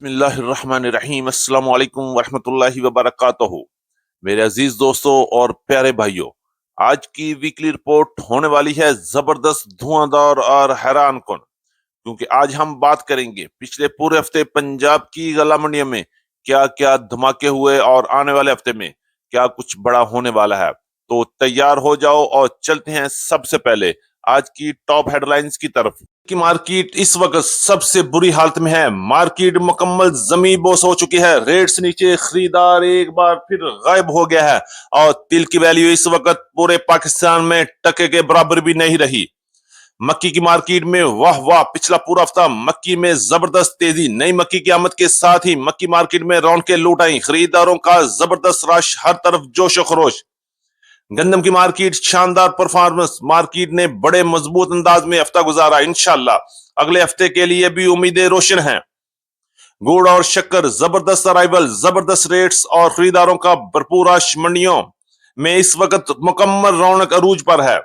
بسم اللہ الرحمن الرحیم السلام علیکم ورحمۃ اللہ وبرکاتہ۔ میرے عزیز دوستوں اور پیارے بھائیوں، آج کی ویکلی رپورٹ ہونے والی ہے زبردست، دھواں دار اور حیران کن، کیونکہ آج ہم بات کریں گے پچھلے پورے ہفتے پنجاب کی غلہ منڈیوں میں کیا کیا دھماکے ہوئے اور آنے والے ہفتے میں کیا کچھ بڑا ہونے والا ہے۔ تو تیار ہو جاؤ اور چلتے ہیں سب سے پہلے آج کی ٹاپ ہیڈ لائنز کی طرف۔ کی مارکیٹ اس وقت سب سے بری حالت میں ہے، مارکیٹ مکمل زمین بوس ہو چکی ہے، ریٹس نیچے، خریدار ایک بار پھر غائب ہو گیا ہے اور تل کی ویلیو اس وقت پورے پاکستان میں ٹکے کے برابر بھی نہیں رہی۔ مکی کی مارکیٹ میں واہ واہ، پچھلا پورا ہفتہ مکی میں زبردست تیزی، نئی مکی کی آمد کے ساتھ ہی مکی مارکیٹ میں رونقیں لوٹ آئیں، خریداروں کا زبردست رش، ہر طرف جوش و خروش۔ گندم کی مارکیٹ شاندار پرفارمنس، مارکیٹ نے بڑے مضبوط انداز میں ہفتہ گزارا، انشاءاللہ اگلے ہفتے کے لیے بھی امیدیں روشن ہیں۔ گوڑ اور شکر زبردست ارائیول، زبردست ریٹس اور خریداروں کا بھرپور رش، منڈیوں میں اس وقت مکمل رونق عروج پر ہے۔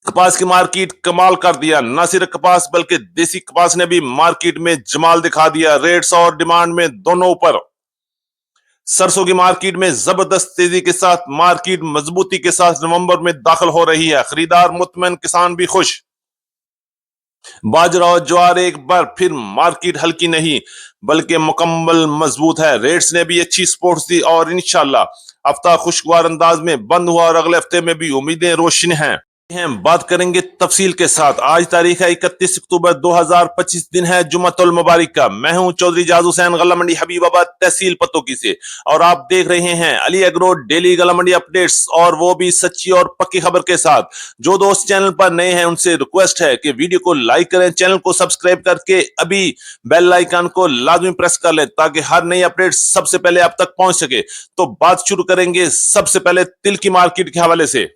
کپاس کی مارکیٹ کمال کر دیا، نہ صرف کپاس بلکہ دیسی کپاس نے بھی مارکیٹ میں جمال دکھا دیا، ریٹس اور ڈیمانڈ میں دونوں اوپر۔ سرسوں کی مارکیٹ میں زبردست تیزی کے ساتھ مارکیٹ مضبوطی کے ساتھ نومبر میں داخل ہو رہی ہے، خریدار مطمئن، کسان بھی خوش۔ باجرا اور جوار ایک بار پھر مارکیٹ ہلکی نہیں بلکہ مکمل مضبوط ہے، ریٹس نے بھی اچھی سپورٹ دی اور انشاءاللہ ہفتہ خوشگوار انداز میں بند ہوا اور اگلے ہفتے میں بھی امیدیں روشن ہیں۔ بات کریں گے تفصیل کے ساتھ۔ آج تاریخ ہے 31 اکتوبر 2025، دن ہے جمعۃ المبارک کا۔ میں ہوں چودھری جاز حسین، غلہ منڈی حبیب آباد، تحصیل پتوکی سے، اور آپ دیکھ رہے ہیں علی ایگرو ڈیلی غلہ منڈی اپڈیٹس، اور وہ بھی سچی اور پکی خبر کے ساتھ۔ جو دوست چینل پر نئے ہیں ان سے ریکویسٹ ہے کہ ویڈیو کو لائک کریں، چینل کو سبسکرائب کر کے ابھی بیل آئیکن کو لازمی پریس کر لیں تاکہ ہر نئی اپڈیٹ سب سے پہلے آپ تک پہنچ سکے۔ تو بات شروع کریں گے سب سے پہلے تل کی مارکیٹ کے حوالے سے۔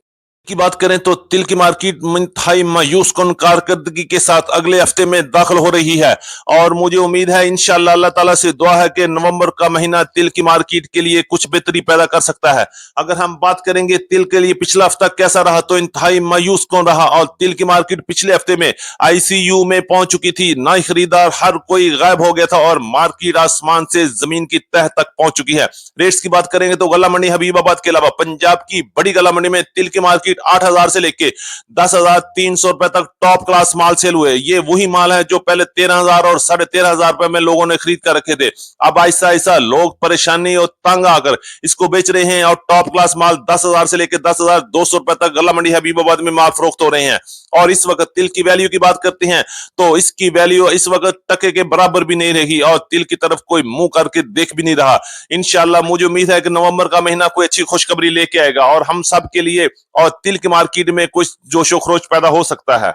کی بات کریں تو تل کی مارکیٹ انتہائی مایوس کن کارکردگی کے ساتھ اگلے ہفتے میں داخل ہو رہی ہے، اور مجھے امید ہے انشاءاللہ اللہ تعالیٰ سے دعا ہے کہ نومبر کا مہینہ تل کی مارکیٹ کے لیے کچھ بہتری پیدا کر سکتا ہے۔ اگر ہم بات کریں گے تل کے لیے پچھلا ہفتہ کیسا رہا تو انتہائی مایوس کن رہا، اور تل کی مارکیٹ پچھلے ہفتے میں ICU میں پہنچ چکی تھی، نئی خریدار ہر کوئی غائب ہو گیا تھا اور مارکیٹ آسمان سے زمین کی تہ تک پہنچ چکی ہے۔ ریٹس کی بات کریں گے تو غلہ منڈی حبیب آباد کے علاوہ پنجاب کی بڑی غلہ منڈی میں تل کی مارکیٹ 8,000 سے لے کے 10,300 روپے تک ٹاپ کلاس مال سیل ہوئے۔ یہ وہی مال ہے جو پہلے 13,000 اور 13,500 روپے میں لوگوں نے خرید کر رکھے تھے۔ اب آہستہ آہستہ لوگ پریشانی اور تنگ آ کر اس کو بیچ رہے ہیں، اور ٹاپ کلاس مال 10,000 سے لے کے 10,200 روپے تک غلہ منڈی حبیب آباد میں مال فروخت ہو رہے ہیں۔ اور اس وقت تل کی ویلیو کی بات کرتے ہیں تو اس کی ویلیو اس وقت ٹکے کے برابر بھی نہیں رہی، اور تل کی طرف کوئی منہ کر کے دیکھ بھی نہیں رہا۔ انشاءاللہ مجھے امید ہے کہ نومبر کا مہینہ کوئی اچھی خوشخبری لے کے آئے گا اور ہم سب کے لیے اور تل کی مارکیٹ میں کچھ جوش و خروش پیدا ہو سکتا ہے۔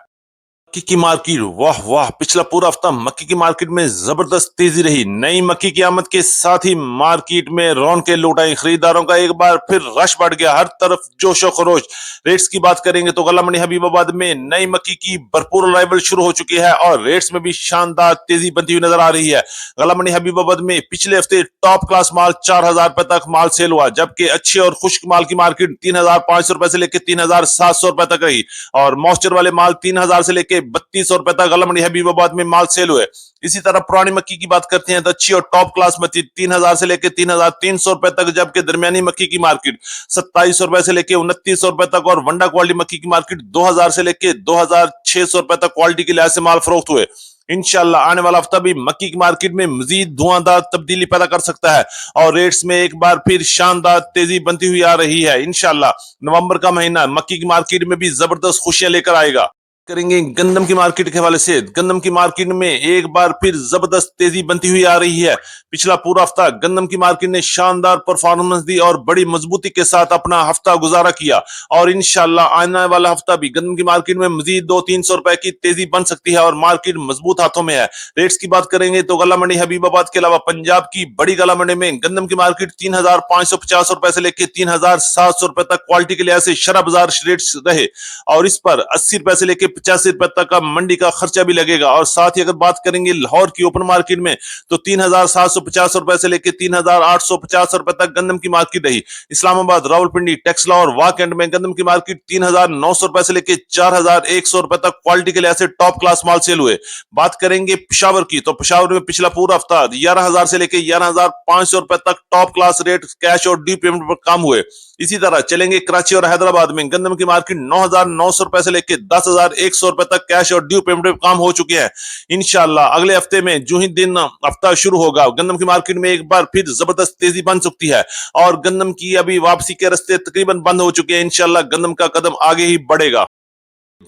مکی کی مارکیٹ واہ واہ، پچھلا پورا ہفتہ مکی کی مارکیٹ میں زبردست تیزی رہی، نئی مکی کی آمد کے ساتھ ہی مارکیٹ میں رونقیں لوٹ آئیں، خریداروں کا ایک بار پھر رش بڑھ گیا، ہر طرف جوش و خروش۔ ریٹس کی بات کریں گے تو غلہ منڈی حبیب آباد میں نئی مکی کی بھرپور ارائیول شروع ہو چکی ہے اور ریٹس میں بھی شاندار تیزی بنتی ہوئی نظر آ رہی ہے۔ غلہ منڈی حبیب آباد میں پچھلے ہفتے ٹاپ کلاس مال 4,000 روپے تک مال سیل ہوا، جبکہ اچھے اور خشک مال کی مارکیٹ 3,500 روپے سے لے کے 3,700 روپے تک رہی، اور موئسچر والے مال 3,000 سے لے کے 3,200 روپے تک غلہ منڈی حبیب آباد میں مال سیل ہوئے۔ اسی طرح پرانی مکی کی بات کرتے ہیں تو اچھی اور ٹاپ کلاس مکی 3,000 سے لے کے 3,300 روپے تک، جبکہ درمیانی مکی کی مارکیٹ 2,700 روپے سے لے کے 2,900 روپے تک، اور ونڈا کوالٹی مکی کی مارکیٹ 2,000 سے لے کے 2,600 روپے تک کوالٹی کے لحاظ سے مال فروخت ہوئے۔ انشاءاللہ آنے والا ہفتہ بھی مکی کی مارکیٹ میں مزید دھواں دار تبدیلی پیدا کر سکتا ہے، اور ریٹس میں ایک بار پھر شاندار تیزی بنتی ہوئی آ رہی ہے۔ انشاءاللہ نومبر کا مہینہ مکی کی مارکیٹ میں بھی زبردست خوشیاں لے کر آئے گا۔ کریں گے گندم کی مارکیٹ کے حوالے سے۔ گندم کی مارکیٹ میں ایک بار پھر زبردست تیزی بنتی ہوئی آ رہی ہے۔ پچھلا پورا ہفتہ گندم کی مارکیٹ نے شاندار پرفارمنس دی اور بڑی مضبوطی کے ساتھ اپنا ہفتہ گزارا کیا، اور انشاءاللہ آنے والا ہفتہ بھی گندم کی مارکیٹ میں مزید 200-300 روپے کی تیزی بن سکتی ہے اور مارکیٹ مضبوط ہاتھوں میں ہے۔ ریٹس کی بات کریں گے تو غلہ منڈی حبیب آباد کے علاوہ پنجاب کی بڑی غلہ منڈی میں گندم کی مارکیٹ 3,550 روپے سے لے کے 3,700 روپے تک کوالٹی کے لحاظ سے شرح بازار ریٹس رہے، اور اس پر 80 روپے سے لے کے ₹85 तक का मंडी का खर्चा भी लगेगा। और साथ ही अगर बात करेंगे लाहौर की ओपन मार्केट में तो ₹3,750 से लेकर ₹3,850 तक गंदम की मार्केट रही। इस्लामाबाद, रावलपिंडी, टेक्सला और वाकंड में गंदम की मार्केट ₹3,900 से लेकर ₹4,100 तक क्वालिटी के लिहाज से टॉप क्लास माल सेल हुए। बात करेंगे पेशावर की तो पेशावर में पिछला पूरा हफ्ता 11,000 से लेकर ₹11,500 तक टॉप क्लास रेट कैश और ड्यू पेमेंट पर काम हुए। इसी तरह चलेंगे कराची और हैदराबाद में गंदम की मार्केट ₹9,900 से लेकर ₹10,100 तक कैश और ड्यू पेमेंट पर काम हो चुके हैं। इंशाल्लाह अगले हफ्ते में जो ही दिन हफ्ता शुरू होगा गंदम की मार्केट में एक बार फिर जबरदस्त तेजी बन सकती है और गंदम की अभी वापसी के रास्ते तकरीबन बंद हो चुके हैं। इंशाल्लाह गंदम का कदम आगे ही बढ़ेगा।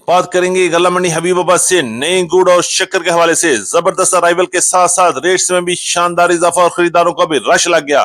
बात करेंगे गला मंडी हबीबाबाद से नए गुड़ और शक्कर के हवाले से जबरदस्त अराइवल के साथ साथ रेट्स में भी शानदार इजाफा और खरीदारों का भी रश लग गया।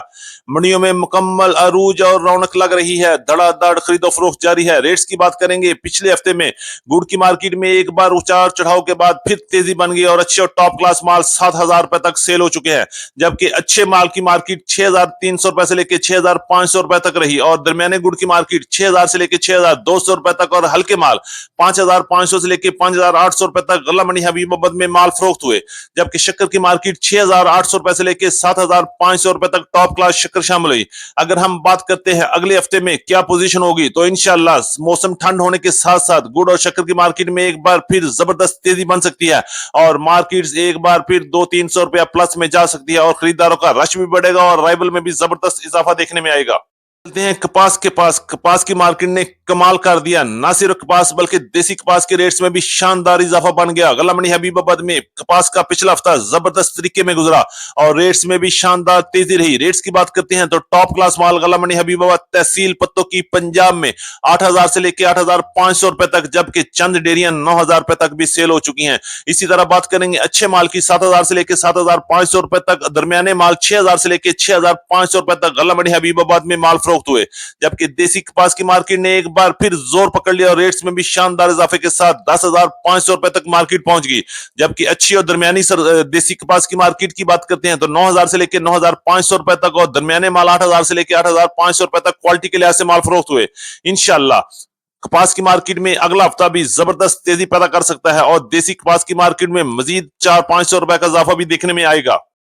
मंडियों में मुकम्मल अरूज और रौनक लग रही है, धड़ाधड़ खरीदो फरोख्त जारी है। रेट्स की बात करेंगे पिछले हफ्ते में गुड़ की मार्केट में एक बार उतार चढ़ाव के बाद फिर तेजी बन गई और अच्छे और टॉप क्लास माल ₹7,000 तक सेल हो चुके हैं, जबकि अच्छे माल की मार्केट ₹6,300 से लेकर ₹6,500 तक रही और दरमियाने गुड़ की मार्केट 6,000 से लेकर ₹6,200 तक और हल्के माल 5,500 से लेकर ₹5,800 तक गला मंडी हबीबाबाद में माल फरोख्त हुए, जबकि शक्कर की मार्केट ₹6,800 से लेकर ₹7,500 तक टॉप क्लास शक्कर शामिल हुई। अगर हम बात करते हैं अगले हफ्ते में क्या पोजीशन होगी तो इंशाल्लाह मौसम ठंड होने के साथ साथ गुड़ और शक्कर की मार्केट में एक बार फिर जबरदस्त तेजी बन सकती है और मार्केट एक बार फिर 200-300 रुपया प्लस में जा सकती है और खरीदारों का रश भी बढ़ेगा और राइवल में भी जबरदस्त इजाफा देखने में आएगा। चलते हैं कपास के पास। कपास की मार्केट ने कमाल कर दिया, ना सिर्फ कपास बल्कि देसी कपास के रेट्स में भी शानदार इजाफा बन गया। गला मंडी हबीबाबाद में कपास का पिछला हफ्ता जबरदस्त तरीके में गुजरा और रेट्स में भी शानदार तेजी रही। रेट्स की बात करते हैं तो टॉप क्लास माल गला मंडी हबीबाबाद तहसील पत्तों की पंजाब में 8,000 से लेकर ₹8,500 तक, जबकि चंद डेरियां ₹9,000 तक भी सेल हो चुकी हैं। इसी तरह बात करेंगे अच्छे माल की 7,000 से लेकर ₹7,500 तक, दरमियाने माल 6,000 से लेकर ₹6,500 तक गला मंडी हबीबाबाद में माल फरोख्त हुए, जबकि देसी कपास की मार्केट ने एक बार फिर जोर पकड़ लिया और रेट्स में भी शानदार इजाफे के साथ ₹10,500 तक मार्केट पहुंच गई, जबकि अच्छी और दरमियानी देसी कपास की मार्केट की बात करते हैं तो 9,000 से लेकर ₹9,500 तक और दरमियाने माल 8,000 से लेकर ₹8,500 तक क्वालिटी के लिहाज से माल फरोख्त हुए। इंशाल्लाह कपास की मार्केट में अगला हफ्ता भी जबरदस्त तेजी पैदा कर सकता है और देसी कपास की मार्केट में मजीद 400-500 रुपए का इजाफा भी देखने में आएगा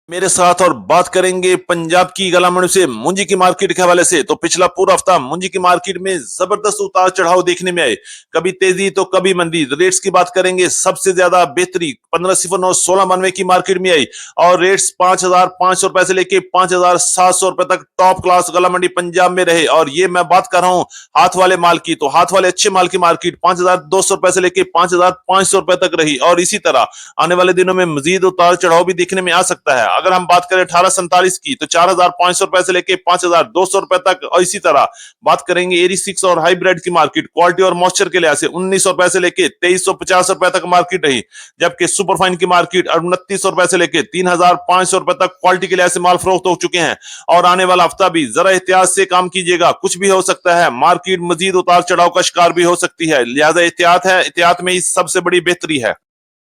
मेरे साथ। और बात करेंगे पंजाब की गला मंडी से मुंजी की मार्केट के हवाले से तो पिछला पूरा हफ्ता मुंजी की मार्केट में जबरदस्त उतार चढ़ाव देखने में आए, कभी तेजी तो कभी मंदी। रेट्स की बात करेंगे सबसे ज्यादा बेहतरी 1509-1692 की मार्केट में आई और रेट्स ₹5,500 से लेकर ₹5,700 तक टॉप क्लास गला मंडी पंजाब में रहे। और ये मैं बात कर रहा हूँ हाथ वाले माल की, तो हाथ वाले अच्छे माल की मार्केट ₹5,200 से लेकर ₹5,500 तक रही और इसी तरह आने वाले दिनों में मजीद उतार चढ़ाव भी देखने में आ सकता है। अगर हम बात करें 1847 की तो ₹4,500 से लेकर ₹5,200 तक और इसी तरह बात करेंगे एरी 6 और हाइब्रिड की मार्केट क्वालिटी और मॉइस्चर के लिहाज से ₹1,900 से लेकर ₹2,350 तक मार्केट रही, जबकि सुपरफाइन की मार्केट ₹2,900 से लेकर ₹3,500 तक क्वालिटी के लिहाज से माल फरोख्त हो चुके हैं। और आने वाला हफ्ता भी जरा एहतियात से काम कीजिएगा, कुछ भी हो सकता है, मार्केट मजीद उतार चढ़ाव का शिकार भी हो सकती है, लिहाजा एहतियात है, एहतियात में ही सबसे बड़ी बेहतरी है।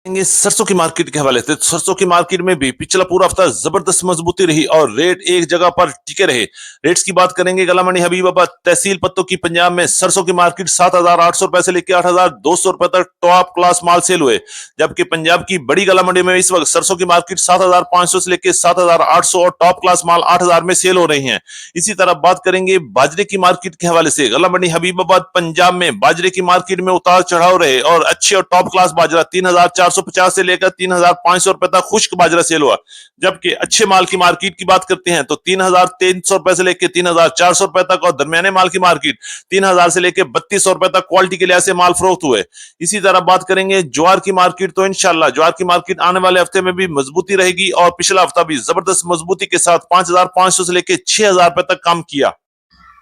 सरसों की मार्केट के हवाले से सरसों की मार्केट में भी पिछला पूरा हफ्ता जबरदस्त मजबूती रही और रेट एक जगह पर टिके रहे। रेट्स की बात करेंगे गला मंडी हबीबाबाद तहसील पत्तों की पंजाब में सरसों की मार्केट ₹7,800 से लेकर ₹8,200 तक टॉप क्लास माल सेल हुए, जबकि पंजाब की बड़ी गला मंडी में इस वक्त सरसों की मार्केट 7,500 से लेकर 7,800 और टॉप क्लास माल 8,000 में सेल हो रही है। इसी तरह बात करेंगे बाजरे की मार्केट के हवाले से गला मंडी हबीबाबाद पंजाब में बाजरे की मार्केट में उतार चढ़ाव रहे और अच्छे और टॉप क्लास बाजरा 3,450 से लेकर ₹3,500 तक खुश्क बाजरा सेल हुआ, जबकि अच्छे माल की मार्केट की बात करते हैं तो ₹3,300 से लेकर ₹3,400 तक और दरमियाने माल की मार्केट 3,000 से लेकर ₹3,200 तक क्वालिटी के लिहाज से माल फरोख्त हुए। इसी तरह बात करेंगे ज्वार की मार्केट तो इंशाल्लाह ज्वार की मार्केट आने वाले हफ्ते में भी मजबूती रहेगी और पिछला हफ्ता भी जबरदस्त मजबूती के साथ 5,500 से लेकर ₹6,000 तक काम किया।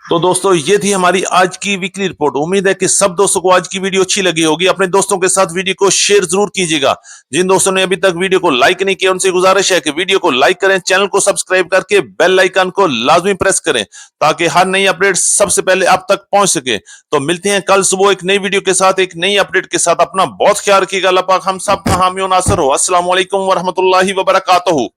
तो दोस्तों ये थी हमारी आज की वीकली रिपोर्ट। उम्मीद है कि सब दोस्तों को आज की वीडियो अच्छी लगी होगी। अपने दोस्तों के साथ वीडियो को शेयर जरूर कीजिएगा। जिन दोस्तों ने अभी तक वीडियो को लाइक नहीं किया उनसे गुजारिश है कि वीडियो को लाइक करें, चैनल को सब्सक्राइब करके बेल आइकन को लाजमी प्रेस करें ताकि हर नई अपडेट सबसे पहले आप तक पहुंच सके। तो मिलते हैं कल सुबह एक नई वीडियो के साथ, एक नई अपडेट के साथ। अपना बहुत ख्याल रखिएगा। अल्लाह पाक हम सब का हामी और नासर हो। अस्सलाम वालेकुम व रहमतुल्लाहि व बरकातहू।